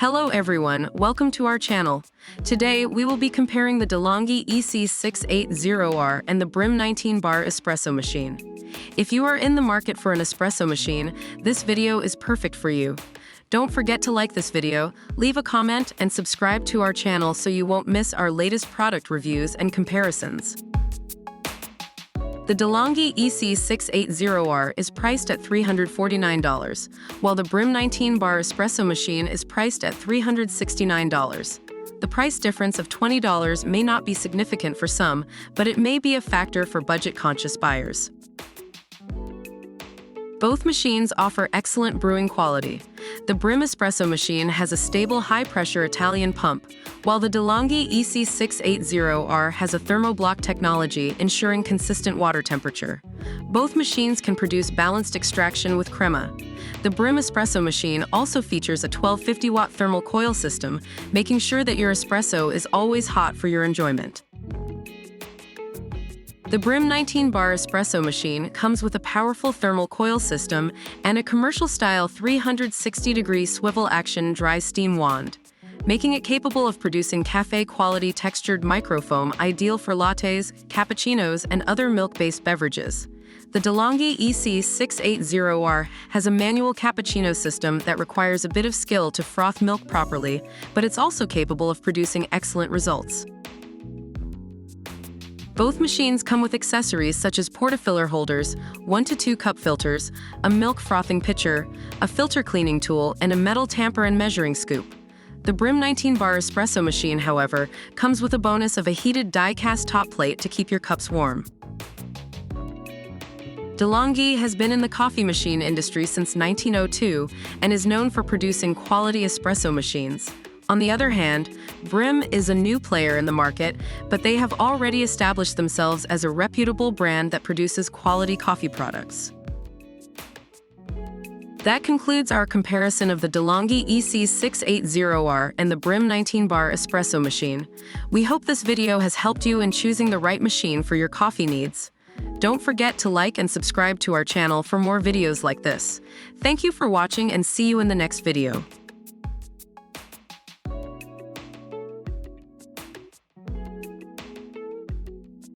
Hello everyone, welcome to our channel. Today, we will be comparing the Delonghi EC680R and the Brim 19-bar espresso machine. If you are in the market for an espresso machine, this video is perfect for you. Don't forget to like this video, leave a comment, and subscribe to our channel so you won't miss our latest product reviews and comparisons. The Delonghi EC680R is priced at $349, while the Brim 19-bar espresso machine is priced at $369. The price difference of $20 may not be significant for some, but it may be a factor for budget-conscious buyers. Both machines offer excellent brewing quality. The Brim espresso machine has a stable high-pressure Italian pump, while the Delonghi EC680R has a thermoblock technology ensuring consistent water temperature. Both machines can produce balanced extraction with crema. The Brim espresso machine also features a 1250-watt thermal coil system, making sure that your espresso is always hot for your enjoyment. The Brim 19-bar espresso machine comes with a powerful thermal coil system and a commercial-style 360-degree swivel-action dry steam wand, making it capable of producing cafe-quality textured microfoam ideal for lattes, cappuccinos, and other milk-based beverages. The Delonghi EC680R has a manual cappuccino system that requires a bit of skill to froth milk properly, but it's also capable of producing excellent results. Both machines come with accessories such as portafilter holders, 1 to 2 cup filters, a milk frothing pitcher, a filter cleaning tool, and a metal tamper and measuring scoop. The Brim 19-bar espresso machine, however, comes with a bonus of a heated die-cast top plate to keep your cups warm. Delonghi has been in the coffee machine industry since 1902 and is known for producing quality espresso machines. On the other hand, Brim is a new player in the market, but they have already established themselves as a reputable brand that produces quality coffee products. That concludes our comparison of the Delonghi EC680R and the Brim 19-bar espresso machine. We hope this video has helped you in choosing the right machine for your coffee needs. Don't forget to like and subscribe to our channel for more videos like this. Thank you for watching and see you in the next video.